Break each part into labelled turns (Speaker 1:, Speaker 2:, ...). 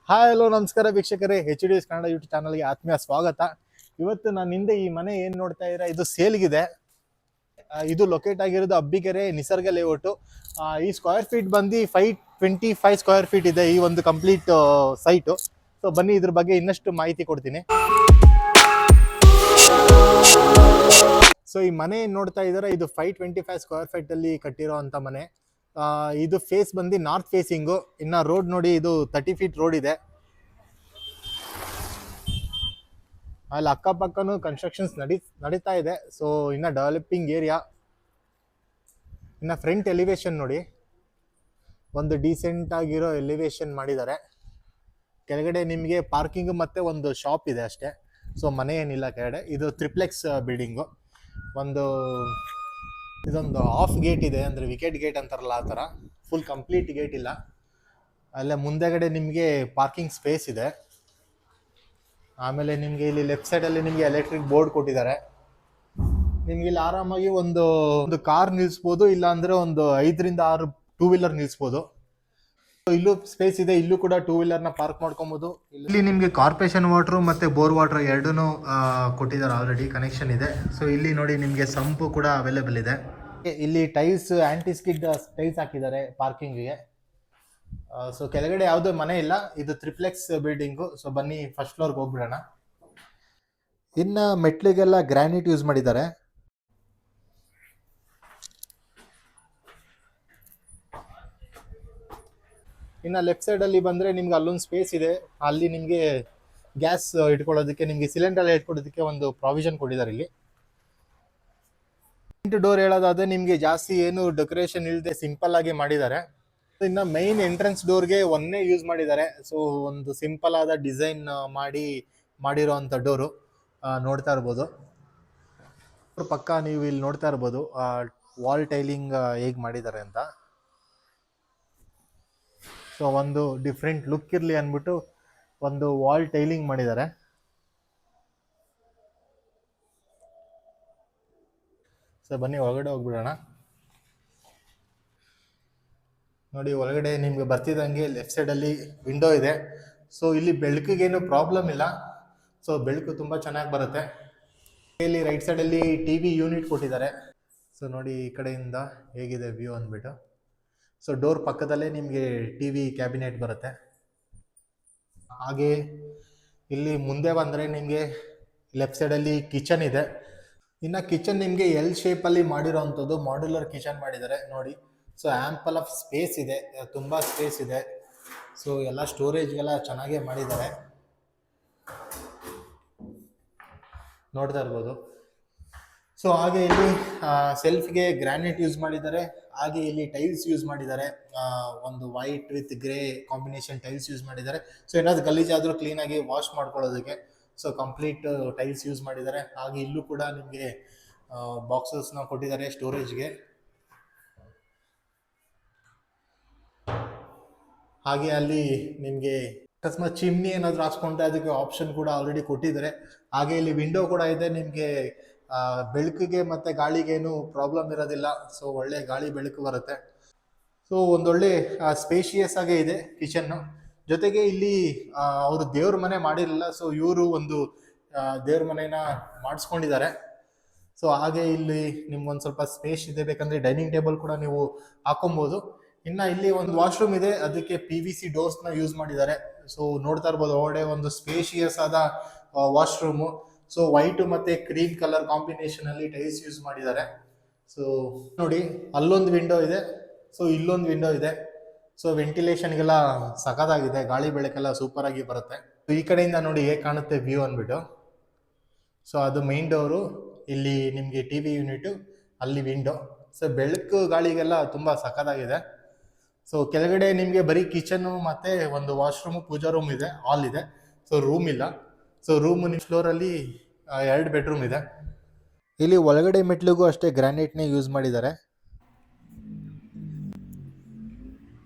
Speaker 1: Hi hello ನಮಸ್ಕಾರ ವೀಕ್ಷಕರೇ, HDS Kannada YouTube ಚಾನಲ್ಗೆ ಆತ್ಮೀಯ ಸ್ವಾಗತ. ಇವತ್ತು ನಾನು ಹಿಂದೆ ಈ ಮನೆ ಏನ್ ನೋಡ್ತಾ ಇದ್ದೀರಾ, ಇದು ಸೇಲ್ಗಿದೆ. ಇದು ಲೊಕೇಟ್ ಆಗಿರೋದು ಅಬ್ಬಿಗೆರೆ ನಿಸರ್ಗ ಲೇಔಟು. ಈ ಸ್ಕ್ವೇರ್ ಫೀಟ್ ಬಂದು 525 ಸ್ಕ್ವೇರ್ ಫೀಟ್ ಇದೆ ಈ ಒಂದು ಕಂಪ್ಲೀಟ್ ಸೈಟು. ಸೊ ಬನ್ನಿ ಇದ್ರ ಬಗ್ಗೆ ಇನ್ನಷ್ಟು ಮಾಹಿತಿ ಕೊಡ್ತೀನಿ. ಸೊ ಈ ಮನೆ ಏನ್ ನೋಡ್ತಾ ಇದ್ದಾರೆ, ಇದು 525 ಸ್ಕ್ವೇರ್ ಫೀಟ್ ಅಲ್ಲಿ ಕಟ್ಟಿರೋ ಅಂತ ಮನೆ. ಇದು ಫೇಸ್ ಬಂದು ನಾರ್ತ್ ಫೇಸಿಂಗು. ಇನ್ನ ರೋಡ್ ನೋಡಿ, ಇದು 30 ಫೀಟ್ ರೋಡ್ ಇದೆ. ಅಲ್ಲಿ ಅಕ್ಕಪಕ್ಕನೂ ಕನ್ಸ್ಟ್ರಕ್ಷನ್ಸ್ ನಡೀತಾ ಇದೆ. ಸೊ ಇನ್ನ ಡೆವಲಪಿಂಗ್ ಏರಿಯಾ. ಇನ್ನ ಫ್ರಂಟ್ ಎಲಿವೇಶನ್ ನೋಡಿ, ಒಂದು ಡೀಸೆಂಟ್ ಆಗಿರೋ ಎಲಿವೇಶನ್ ಮಾಡಿದ್ದಾರೆ. ಕೆಳಗಡೆ ನಿಮಗೆ ಪಾರ್ಕಿಂಗ್ ಮತ್ತೆ ಒಂದು ಶಾಪ್ ಇದೆ ಅಷ್ಟೇ. ಸೊ ಮನೆ ಏನಿಲ್ಲ ಕೆಳಗಡೆ. ಇದು ತ್ರಿಪ್ಲೆಕ್ಸ್ ಬಿಲ್ಡಿಂಗು. ಒಂದು ಇದೊಂದು ಆಫ್ ಗೇಟ್ ಇದೆ, ಅಂದರೆ ವಿಕೆಟ್ ಗೇಟ್ ಅಂತಾರಲ್ಲ ಆ ಥರ. ಫುಲ್ ಕಂಪ್ಲೀಟ್ ಗೇಟ್ ಇಲ್ಲ. ಅಲ್ಲೇ ಮುಂದೆಗಡೆ ನಿಮಗೆ ಪಾರ್ಕಿಂಗ್ ಸ್ಪೇಸ್ ಇದೆ. ಆಮೇಲೆ ನಿಮಗೆ ಇಲ್ಲಿ ಲೆಫ್ಟ್ ಸೈಡಲ್ಲಿ ನಿಮಗೆ ಎಲೆಕ್ಟ್ರಿಕ್ ಬೋರ್ಡ್ ಕೊಟ್ಟಿದ್ದಾರೆ. ನಿಮ್ಗೆ ಇಲ್ಲಿ ಆರಾಮಾಗಿ ಒಂದು ಕಾರ್ ನಿಲ್ಲಿಸ್ಬೋದು, ಇಲ್ಲ ಅಂದರೆ ಒಂದು 5ರಿಂದ 6 ಟೂ ವೀಲರ್ ನಿಲ್ಲಿಸ್ಬೋದು. ಇಲ್ಲೂ ಸ್ಪೇಸ್ ಇದೆ, ಇಲ್ಲೂ ಕೂಡ ಟೂ ವೀಲರ್ನ ಪಾರ್ಕ್ ಮಾಡ್ಕೊಬೋದು. ಇಲ್ಲಿ ನಿಮಗೆ ಕಾರ್ಪೊರೇಷನ್ ವಾಟರ್ ಮತ್ತು ಬೋರ್ ವಾಟರ್ ಎರಡೂ ಕೊಟ್ಟಿದ್ದಾರೆ, ಆಲ್ರೆಡಿ ಕನೆಕ್ಷನ್ ಇದೆ. ಸೊ ಇಲ್ಲಿ ನೋಡಿ ನಿಮಗೆ ಸಂಪು ಕೂಡ ಅವೈಲೇಬಲ್ ಇದೆ. ಇಲ್ಲಿ ಟೈಲ್ಸ್ ಆಂಟಿ ಸ್ಕಿಡ್ ಟೈಲ್ಸ್ ಹಾಕಿದ್ದಾರೆ ಪಾರ್ಕಿಂಗ್ಗೆ. ಸೊ ಕೆಳಗಡೆ ಯಾವುದೋ ಮನೆ ಇಲ್ಲ, ಇದು ತ್ರಿಪ್ಲೆಕ್ಸ್ ಬಿಲ್ಡಿಂಗು. ಸೊ ಬನ್ನಿ ಫಸ್ಟ್ ಫ್ಲೋರ್ಗೆ ಹೋಗ್ಬಿಡೋಣ. ಇನ್ನು ಮೆಟ್ಲಿಗೆಲ್ಲ ಗ್ರಾನೈಟ್ ಯೂಸ್ ಮಾಡಿದ್ದಾರೆ. ಇನ್ನು ಲೆಫ್ಟ್ ಸೈಡಲ್ಲಿ ಬಂದರೆ ನಿಮ್ಗೆ ಅಲ್ಲೊಂದು ಸ್ಪೇಸ್ ಇದೆ. ಅಲ್ಲಿ ನಿಮಗೆ ಗ್ಯಾಸ್ ಇಟ್ಕೊಳ್ಳೋದಕ್ಕೆ, ನಿಮಗೆ ಸಿಲಿಂಡರ್ ಇಟ್ಕೊಳ್ಳೋದಕ್ಕೆ ಒಂದು ಪ್ರಾವಿಷನ್ ಕೊಟ್ಟಿದ್ದಾರೆ ಇಲ್ಲಿ. ಡೋರ್ ಹೇಳೋದಾದ್ರೆ ನಿಮಗೆ ಜಾಸ್ತಿ ಏನು ಡೆಕೋರೇಷನ್ ಇಲ್ಲದೆ ಸಿಂಪಲ್ ಆಗಿ ಮಾಡಿದ್ದಾರೆ. ಇನ್ನು ಮೈನ್ ಎಂಟ್ರೆನ್ಸ್ ಡೋರ್ಗೆ ಒಂದೇ ಯೂಸ್ ಮಾಡಿದ್ದಾರೆ. ಸೊ ಒಂದು ಸಿಂಪಲ್ ಆದ ಡಿಸೈನ್ ಮಾಡಿರೋ ಅಂಥ ಡೋರು ನೋಡ್ತಾ ಇರ್ಬೋದು. ಪಕ್ಕ ನೀವು ಇಲ್ಲಿ ನೋಡ್ತಾ ಇರ್ಬೋದು ವಾಲ್ ಟೈಲಿಂಗ್ ಹೇಗೆ ಮಾಡಿದ್ದಾರೆ ಅಂತ. ಸೊ ಒಂದು ಡಿಫ್ರೆಂಟ್ ಲುಕ್ ಇರಲಿ ಅಂದ್ಬಿಟ್ಟು ಒಂದು ವಾಲ್ ಟೈಲಿಂಗ್ ಮಾಡಿದ್ದಾರೆ. ಸೊ ಬನ್ನಿ ಒಳಗಡೆ ಹೋಗ್ಬಿಡೋಣ. ನೋಡಿ ಒಳಗಡೆ ನಿಮ್ಗೆ ಬರ್ತಿದ್ದಂಗೆ ಲೆಫ್ಟ್ ಸೈಡಲ್ಲಿ ವಿಂಡೋ ಇದೆ. ಸೊ ಇಲ್ಲಿ ಬೆಳಕಿಗೇನು ಪ್ರಾಬ್ಲಮ್ ಇಲ್ಲ. ಸೊ ಬೆಳಕು ತುಂಬ ಚೆನ್ನಾಗಿ ಬರುತ್ತೆ. ಇಲ್ಲಿ ರೈಟ್ ಸೈಡಲ್ಲಿ TV ಯೂನಿಟ್ ಕೊಟ್ಟಿದ್ದಾರೆ. ಸೊ ನೋಡಿ ಈ ಕಡೆಯಿಂದ ಹೇಗಿದೆ ವ್ಯೂ ಅಂದ್ಬಿಟ್ಟು. ಸೊ ಡೋರ್ ಪಕ್ಕದಲ್ಲೇ ನಿಮಗೆ TV ಕ್ಯಾಬಿನೆಟ್ ಬರುತ್ತೆ. ಹಾಗೆ ಇಲ್ಲಿ ಮುಂದೆ ಬಂದರೆ ನಿಮಗೆ ಲೆಫ್ಟ್ ಸೈಡಲ್ಲಿ ಕಿಚನ್ ಇದೆ. ಇನ್ನು ಕಿಚನ್ ನಿಮಗೆ ಎಲ್ ಶೇಪಲ್ಲಿ ಮಾಡಿರೋ ಅಂಥದ್ದು ಮಾಡ್ಯುಲರ್ ಕಿಚನ್ ಮಾಡಿದ್ದಾರೆ ನೋಡಿ. ಸೊ ಆ್ಯಂಪಲ್ ಆಫ್ ಸ್ಪೇಸ್ ಇದೆ, ತುಂಬ ಸ್ಪೇಸ್ ಇದೆ. ಸೊ ಎಲ್ಲ ಸ್ಟೋರೇಜ್ಗೆಲ್ಲ ಚೆನ್ನಾಗೇ ಮಾಡಿದ್ದಾರೆ, ನೋಡ್ತಾ ಇರ್ಬೋದು. ಸೊ ಹಾಗೆ ಇಲ್ಲಿ ಸೆಲ್ಫ್ಗೆ ಗ್ರಾನೈಟ್ ಯೂಸ್ ಮಾಡಿದ್ದಾರೆ. ಹಾಗೆ ಇಲ್ಲಿ ಟೈಲ್ಸ್ ಯೂಸ್ ಮಾಡಿದ್ದಾರೆ, ಒಂದು white with grey combination tiles use ಮಾಡಿದ್ದಾರೆ. ಸೊ ಏನಾದ್ರು ಗಲೀಜಾದರೂ ಕ್ಲೀನಾಗಿ ವಾಶ್ ಮಾಡ್ಕೊಳ್ಳೋದಕ್ಕೆ ಸೊ ಕಂಪ್ಲೀಟ್ ಟೈಲ್ಸ್ ಯೂಸ್ ಮಾಡಿದ್ದಾರೆ. ಹಾಗೆ ಇಲ್ಲೂ ಕೂಡ ನಿಮಗೆ ಬಾಕ್ಸಸ್ನ ಕೊಟ್ಟಿದ್ದಾರೆ ಸ್ಟೋರೇಜ್ಗೆ. ಹಾಗೆ ಅಲ್ಲಿ ನಿಮಗೆ ಅಕಸ್ಮಾತ್ ಚಿಮ್ನಿ ಏನಾದರೂ ಹಾಕ್ಸ್ಕೊಂಡ್ರೆ ಅದಕ್ಕೆ ಆಪ್ಷನ್ ಕೂಡ ಆಲ್ರೆಡಿ ಕೊಟ್ಟಿದ್ದಾರೆ. ಹಾಗೆ ಇಲ್ಲಿ ವಿಂಡೋ ಕೂಡ ಇದೆ. ನಿಮಗೆ ಬೆಳಕಿಗೆ ಮತ್ತು ಗಾಳಿಗೇನು ಪ್ರಾಬ್ಲಮ್ ಇರೋದಿಲ್ಲ. ಸೊ ಒಳ್ಳೆ ಗಾಳಿ ಬೆಳಕು ಬರುತ್ತೆ. ಸೊ ಒಂದೊಳ್ಳೆ ಸ್ಪೇಷಿಯಸ್ ಆಗೇ ಇದೆ ಕಿಚನ್ನು. ಜೊತೆಗೆ ಇಲ್ಲಿ ಅವರು ದೇವ್ರ ಮನೆ ಮಾಡಿರಲಿಲ್ಲ. ಸೊ ಇವರು ಒಂದು ದೇವ್ರ ಮನೆನ ಮಾಡಿಸ್ಕೊಂಡಿದ್ದಾರೆ. ಸೊ ಹಾಗೆ ಇಲ್ಲಿ ನಿಮ್ಗೊಂದು ಸ್ವಲ್ಪ ಸ್ಪೇಸ್ ಇದೆ, ಬೇಕಂದ್ರೆ ಡೈನಿಂಗ್ ಟೇಬಲ್ ಕೂಡ ನೀವು ಹಾಕೊಬೋದು. ಇನ್ನು ಇಲ್ಲಿ ಒಂದು ವಾಶ್ರೂಮ್ ಇದೆ, ಅದಕ್ಕೆ PVC ಡೋರ್ಸ್ನ ಯೂಸ್ ಮಾಡಿದ್ದಾರೆ. ಸೊ ನೋಡ್ತಾ ಇರ್ಬೋದು ಒಳ್ಳೆ ಒಂದು ಸ್ಪೇಷಿಯಸ್ ಆದ ವಾಶ್ರೂಮು. ಸೊ ವೈಟ್ ಮತ್ತೆ ಕ್ರೀಮ್ ಕಲರ್ ಕಾಂಬಿನೇಷನ್ ಅಲ್ಲಿ ಟೈಲ್ಸ್ ಯೂಸ್ ಮಾಡಿದ್ದಾರೆ. ಸೊ ನೋಡಿ ಅಲ್ಲೊಂದು ವಿಂಡೋ ಇದೆ, ಸೊ ಇಲ್ಲೊಂದು ವಿಂಡೋ ಇದೆ. ಸೊ ವೆಂಟಿಲೇಷನ್ಗೆಲ್ಲ ಸಖತ್ತಾಗಿದೆ, ಗಾಳಿ ಬೆಳಕೆಲ್ಲ ಸೂಪರ್ ಆಗಿ ಬರುತ್ತೆ. ಸೊ ಈ ಕಡೆಯಿಂದ ನೋಡಿ ಹೇಗೆ ಕಾಣುತ್ತೆ ವ್ಯೂ ಅಂದ್ಬಿಟ್ಟು. ಸೊ ಅದು ಮೈನ್ ಡೋರು, ಇಲ್ಲಿ ನಿಮಗೆ TV ಯೂನಿಟು, ಅಲ್ಲಿ ವಿಂಡೋ. ಸೊ ಬೆಳಕು ಗಾಳಿಗೆಲ್ಲ ತುಂಬ ಸಖತ್ತಾಗಿದೆ. ಸೊ ಕೆಳಗಡೆ ನಿಮಗೆ ಬರೀ ಕಿಚನ್ನು ಮತ್ತು ಒಂದು ವಾಶ್ರೂಮು, ಪೂಜಾ ರೂಮ್ ಇದೆ, ಹಾಲ್ ಇದೆ. ಸೊ ರೂಮ್ ಇಲ್ಲ. ಸೊ ರೂಮು ನಿಮ್ಮ ಫ್ಲೋರಲ್ಲಿ 2 ಬೆಡ್ರೂಮ್ ಇದೆ. ಇಲ್ಲಿ ಒಳಗಡೆ ಮೆಟ್ಲಿಗೂ ಅಷ್ಟೇ ಗ್ರಾನೈಟ್ನೇ ಯೂಸ್ ಮಾಡಿದ್ದಾರೆ.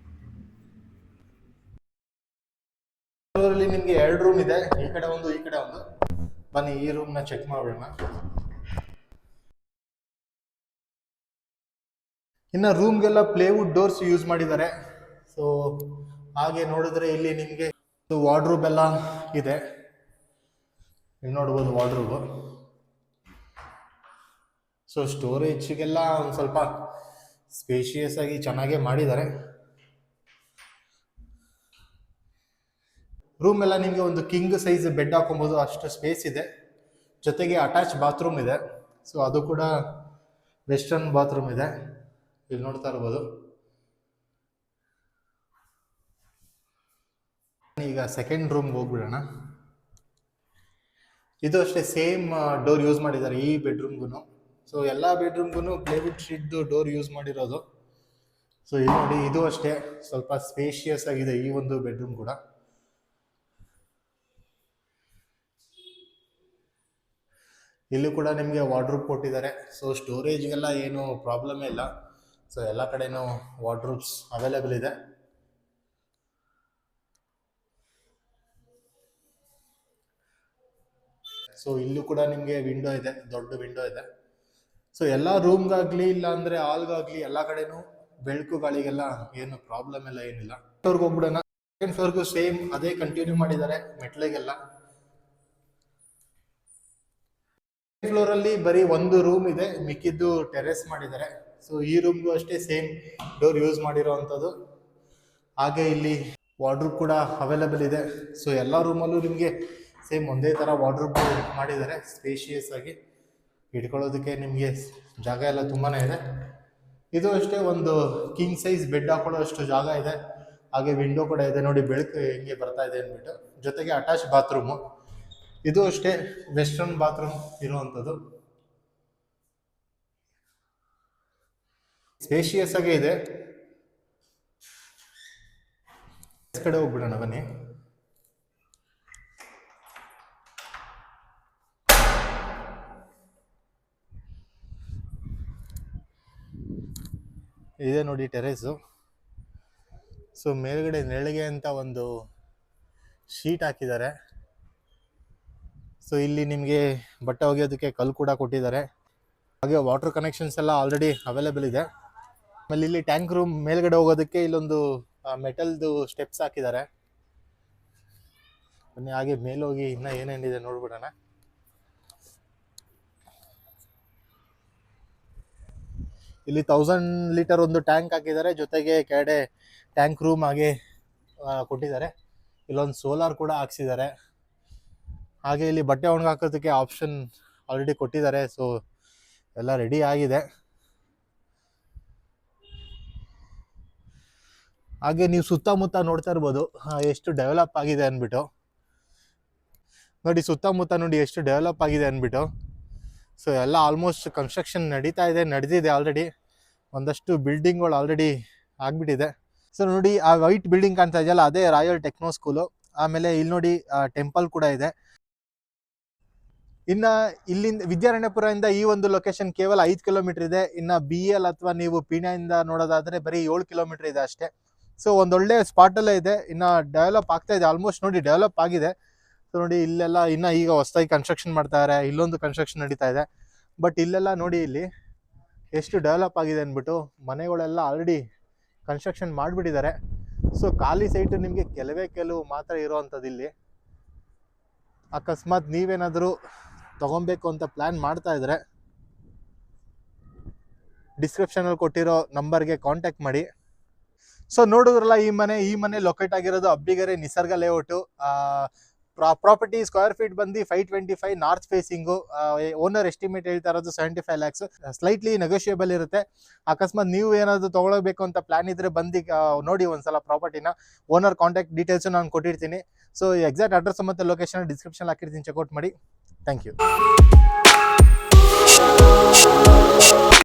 Speaker 1: ಫ್ಲೋರಲ್ಲಿ ನಿಮಗೆ 2 ರೂಮ್ ಇದೆ, ಈ ಕಡೆ ಒಂದು ಈ ಕಡೆ ಒಂದು. ಬನ್ನಿ ಈ ರೂಮ್ನ ಚೆಕ್ ಮಾಡೋಣ. ಇನ್ನು ರೂಮ್ಗೆಲ್ಲ ಪ್ಲೇವುಡ್ ಡೋರ್ಸ್ ಯೂಸ್ ಮಾಡಿದ್ದಾರೆ. ಸೊ ಹಾಗೆ ನೋಡಿದ್ರೆ ಇಲ್ಲಿ ನಿಮಗೆ ವಾರ್ಡ್ರೂಬ್ ಎಲ್ಲ ಇದೆ, ಇಲ್ಲಿ ನೋಡ್ಬೋದು ವಾರ್ಡ್ರೂಬ್. ಸೊ ಸ್ಟೋರೇಜ್ಗೆಲ್ಲ ಒಂದು ಸ್ವಲ್ಪ ಸ್ಪೇಷಿಯಸ್ ಆಗಿ ಚೆನ್ನಾಗೇ ಮಾಡಿದ್ದಾರೆ. ರೂಮ್ ಎಲ್ಲ ನಿಮಗೆ ಒಂದು ಕಿಂಗ್ ಸೈಜ್ ಬೆಡ್ ಹಾಕೊಬೋದು, ಅಷ್ಟು ಸ್ಪೇಸ್ ಇದೆ. ಜೊತೆಗೆ ಅಟ್ಯಾಚ್ ಬಾತ್ರೂಮ್ ಇದೆ. ಸೊ ಅದು ಕೂಡ ವೆಸ್ಟರ್ನ್ ಬಾತ್ರೂಮ್ ಇದೆ, ಇಲ್ಲಿ ನೋಡ್ತಾ ಇರ್ಬೋದು. ಈಗ ಸೆಕೆಂಡ್ ರೂಮ್ಗೆ ಹೋಗ್ಬಿಡೋಣ. ಇದು ಅಷ್ಟೇ ಸೇಮ್ ಡೋರ್ ಯೂಸ್ ಮಾಡಿದ್ದಾರೆ ಈ ಬೆಡ್ರೂಮ್ಗೂ. ಸೊ ಎಲ್ಲ ಬೆಡ್ರೂಮ್ಗೂ ಪ್ಲೇವುಡ್ ಶೀಟ್ದು ಡೋರ್ ಯೂಸ್ ಮಾಡಿರೋದು. ಸೊ ಇಲ್ಲಿ ನೋಡಿ, ಇದು ಅಷ್ಟೇ ಸ್ವಲ್ಪ ಸ್ಪೇಷಿಯಸ್ ಆಗಿದೆ ಈ ಒಂದು ಬೆಡ್ರೂಮ್ ಕೂಡ. ಇಲ್ಲೂ ಕೂಡ ನಿಮಗೆ ವಾರ್ಡ್ರೂಬ್ ಕೊಟ್ಟಿದ್ದಾರೆ. ಸೊ ಸ್ಟೋರೇಜ್ಗೆಲ್ಲ ಏನು ಪ್ರಾಬ್ಲಮ್ ಇಲ್ಲ. ಸೊ ಎಲ್ಲ ಕಡೆನೂ ವಾರ್ಡ್ರೂಬ್ಸ್ ಅವೈಲೇಬಲ್ ಇದೆ. ಸೊ ಇಲ್ಲೂ ಕೂಡ ನಿಮಗೆ ವಿಂಡೋ ಇದೆ, ದೊಡ್ಡ ವಿಂಡೋ ಇದೆ. ಸೊ ಎಲ್ಲ ರೂಮ್ಗಾಗ್ಲಿ ಇಲ್ಲ ಅಂದ್ರೆ ಹಾಲ್ಗಾಗ್ಲಿ ಎಲ್ಲ ಕಡೆನೂ ಬೆಳಕು ಗಾಳಿಗೆಲ್ಲ ಏನು ಪ್ರಾಬ್ಲಮ್ ಎಲ್ಲ ಏನಿಲ್ಲ. ಫ್ಲೋರ್ಗೆ ಹೋಗ್ಬಿಡೋಣ. ಸೆಕೆಂಡ್ ಫ್ಲೋರ್ಗೂ ಸೇಮ್ ಅದೇ ಕಂಟಿನ್ಯೂ ಮಾಡಿದ್ದಾರೆ ಮೆಟ್ಲಿಗೆಲ್ಲ. ಫ್ಲೋರ್ ಅಲ್ಲಿ ಬರೀ ಒಂದು ರೂಮ್ ಇದೆ, ಮಿಕ್ಕಿದ್ದು ಟೆರೆಸ್ ಮಾಡಿದ್ದಾರೆ. ಸೊ ಈ ರೂಮ್ಗೂ ಅಷ್ಟೇ ಸೇಮ್ ಡೋರ್ ಯೂಸ್ ಮಾಡಿರೋ ಅಂಥದ್ದು. ಹಾಗೆ ಇಲ್ಲಿ ವಾರ್ಡ್ರೂಬ್ ಕೂಡ ಅವೈಲೇಬಲ್ ಇದೆ. ಸೊ ಎಲ್ಲ ರೂಮಲ್ಲೂ ನಿಮಗೆ ಸೇಮ್ ಒಂದೇ ಥರ ವಾರ್ಡ್ರೂಬ್ ಮಾಡಿದ್ದಾರೆ, ಸ್ಪೇಷಿಯಸ್ ಆಗಿ ಇಟ್ಕೊಳ್ಳೋದಕ್ಕೆ ನಿಮಗೆ ಜಾಗ ಎಲ್ಲ ತುಂಬಾ ಇದೆ. ಇದು ಅಷ್ಟೇ ಒಂದು ಕಿಂಗ್ ಸೈಜ್ ಬೆಡ್ ಹಾಕೊಳ್ಳೋ ಅಷ್ಟು ಜಾಗ ಇದೆ. ಹಾಗೆ ವಿಂಡೋ ಕೂಡ ಇದೆ ನೋಡಿ, ಬೆಳಕು ಹೆಂಗೆ ಬರ್ತಾ ಇದೆ ಅಂದ್ಬಿಟ್ಟು. ಜೊತೆಗೆ ಅಟ್ಯಾಚ್ ಬಾತ್ರೂಮು. ಇದು ಅಷ್ಟೇ ವೆಸ್ಟರ್ನ್ ಬಾತ್ರೂಮ್ ಇರುವಂಥದ್ದು, ಸ್ಪೇಷಿಯಸ್ ಆಗೇ ಇದೆ. ಕಡೆ ಹೋಗ್ಬಿಡೋಣ ಬನ್ನಿ. ಇದೆ ನೋಡಿ ಟೆರೇಸು. ಸೊ ಮೇಲ್ಗಡೆ ನೆರಳಿಗೆ ಅಂತ ಒಂದು ಶೀಟ್ ಹಾಕಿದ್ದಾರೆ. ಸೊ ಇಲ್ಲಿ ನಿಮಗೆ ಬಟ್ಟೆ ಒಗೆಯೋದಕ್ಕೆ ಕಲ್ಲು ಕೂಡ ಕೊಟ್ಟಿದ್ದಾರೆ. ಹಾಗೆ ವಾಟರ್ ಕನೆಕ್ಷನ್ಸ್ ಎಲ್ಲ ಆಲ್ರೆಡಿ ಅವೈಲೇಬಲ್ ಇದೆ. ಆಮೇಲೆ ಇಲ್ಲಿ ಟ್ಯಾಂಕ್ ರೂಮ್ ಮೇಲ್ಗಡೆ ಹೋಗೋದಕ್ಕೆ ಇಲ್ಲೊಂದು ಮೆಟಲ್ದು ಸ್ಟೆಪ್ಸ್ ಹಾಕಿದ್ದಾರೆ. ಬನ್ನಿ ಹಾಗೆ ಮೇಲೋಗಿ ಇನ್ನೂ ಏನೇನಿದೆ ನೋಡ್ಬಿಡೋಣ. ಇಲ್ಲಿ 1000 ಲೀಟರ್ ಒಂದು ಟ್ಯಾಂಕ್ ಹಾಕಿದ್ದಾರೆ. ಜೊತೆಗೆ ಕೆಳಗಡೆ ಟ್ಯಾಂಕ್ ರೂಮ್ ಹಾಗೆ ಕೊಟ್ಟಿದ್ದಾರೆ. ಇಲ್ಲೊಂದು ಸೋಲಾರ್ ಕೂಡ ಹಾಕ್ಸಿದ್ದಾರೆ. ಹಾಗೆ ಇಲ್ಲಿ ಬಟ್ಟೆ ಒಣಗಿ ಹಾಕೋದಕ್ಕೆ ಆಪ್ಷನ್ ಆಲ್ರೆಡಿ ಕೊಟ್ಟಿದ್ದಾರೆ. ಸೊ ಎಲ್ಲ ರೆಡಿ ಆಗಿದೆ. ಹಾಗೆ ನೀವು ಸುತ್ತಮುತ್ತ ನೋಡ್ತಾ ಇರ್ಬೋದು ಎಷ್ಟು ಡೆವಲಪ್ ಆಗಿದೆ ಅಂದ್ಬಿಟ್ಟು. ನೋಡಿ ಸುತ್ತಮುತ್ತ ನೋಡಿ ಎಷ್ಟು ಡೆವಲಪ್ ಆಗಿದೆ ಅಂದ್ಬಿಟ್ಟು. ಸೊ ಎಲ್ಲ ಆಲ್ಮೋಸ್ಟ್ ಕನ್ಸ್ಟ್ರಕ್ಷನ್ ನಡೀತಾ ಇದೆ, ನಡೆದಿದೆ ಆಲ್ರೆಡಿ. ಒಂದಷ್ಟು ಬಿಲ್ಡಿಂಗ್ಗಳು ಆಲ್ರೆಡಿ ಆಗಿಬಿಟ್ಟಿದೆ. ಸೊ ನೋಡಿ ಆ ವೈಟ್ ಬಿಲ್ಡಿಂಗ್ ಕಾಣ್ತಾ ಇದೆಯಲ್ಲ, ಅದೇ ರಾಯಲ್ ಟೆಕ್ನೋ ಸ್ಕೂಲು. ಆಮೇಲೆ ಇಲ್ಲಿ ನೋಡಿ ಟೆಂಪಲ್ ಕೂಡ ಇದೆ. ಇನ್ನು ಇಲ್ಲಿಂದ ವಿದ್ಯಾರಣ್ಯಪುರದಿಂದ ಈ ಒಂದು ಲೊಕೇಶನ್ ಕೇವಲ 5 ಕಿಲೋಮೀಟರ್ ಇದೆ. ಇನ್ನು BL ಅಥವಾ ನೀವು ಪೀಣ್ಯದಿಂದ ನೋಡೋದಾದರೆ ಬರೀ 7 ಕಿಲೋಮೀಟರ್ ಇದೆ ಅಷ್ಟೇ. ಸೊ ಒಂದೊಳ್ಳೆ ಸ್ಪಾಟಲ್ಲೇ ಇದೆ. ಇನ್ನು ಡೆವಲಪ್ ಆಗ್ತಾ ಇದೆ, ಆಲ್ಮೋಸ್ಟ್ ನೋಡಿ ಡೆವಲಪ್ ಆಗಿದೆ. ಸೊ ನೋಡಿ ಇಲ್ಲೆಲ್ಲ ಇನ್ನು ಈಗ ಹೊಸದಾಗಿ ಕನ್ಸ್ಟ್ರಕ್ಷನ್ ಮಾಡ್ತಾರೆ. ಇಲ್ಲೊಂದು ಕನ್ಸ್ಟ್ರಕ್ಷನ್ ನಡೀತಾ ಇದೆ. ಬಟ್ ಇಲ್ಲೆಲ್ಲ ನೋಡಿ ಇಲ್ಲಿ ಎಷ್ಟು ಡೆವಲಪ್ ಆಗಿದೆ ಅಂದ್ಬಿಟ್ಟು. ಮನೆಗಳೆಲ್ಲ ಆಲ್ರೆಡಿ ಕನ್ಸ್ಟ್ರಕ್ಷನ್ ಮಾಡಿಬಿಟ್ಟಿದ್ದಾರೆ. ಸೊ ಖಾಲಿ ಸೈಟು ನಿಮಗೆ ಕೆಲವು ಮಾತ್ರ ಇರೋವಂಥದ್ದು. ಇಲ್ಲಿ ಅಕಸ್ಮಾತ್ ನೀವೇನಾದರೂ ತೊಗೊಬೇಕು ಅಂತ ಪ್ಲ್ಯಾನ್ ಮಾಡ್ತಾ ಇದ್ರೆ ಡಿಸ್ಕ್ರಿಪ್ಷನಲ್ಲಿ ಕೊಟ್ಟಿರೋ ನಂಬರ್ಗೆ ಕಾಂಟ್ಯಾಕ್ಟ್ ಮಾಡಿ. ಸೊ ನೋಡಿದ್ರಲ್ಲ ಈ ಮನೆ ಲೊಕೇಟ್ ಆಗಿರೋದು ಅಬ್ಬಿಗೆರೆ ನಿಸರ್ಗ ಲೇಔಟು. ಪ್ರಾಪರ್ಟಿ ಸ್ಕ್ವೇರ್ ಫೀಟ್ ಬಂದು 525 ನಾರ್ತ್ ಫೇಸಿಂಗು. ಓನರ್ ಎಸ್ಟಿಮೇಟ್ ಹೇಳ್ತಾ ಇರೋದು 75 lakhs. ಸ್ಲೈಟ್ಲಿ ನೆಗೋಷಿಯೇಬಲ್ ಇರುತ್ತೆ. ಅಕಸ್ಮಾತ್ ನೀವು ಏನಾದರೂ ತೊಗೊಳ್ಬೇಕು ಅಂತ ಪ್ಲಾನ್ ಇದ್ರೆ ಬಂದು ನೋಡಿ ಒಂದ್ಸಲ ಪ್ರಾಪರ್ಟಿನ. ಓನರ್ ಕಾಂಟ್ಯಾಕ್ಟ್ ಡೀಟೇಲ್ಸು ನಾನು ಕೊಟ್ಟಿರ್ತೀನಿ. ಸೊ ಎಕ್ಸಾಕ್ಟ್ ಅಡ್ರೆಸ್ ಮತ್ತು ಲೊಕೇಶನ್ ಡಿಸ್ಕ್ರಿಪ್ಷನ್ ಹಾಕಿರ್ತೀನಿ, ಚೆಕ್ಔಟ್ ಮಾಡಿ. Thank you.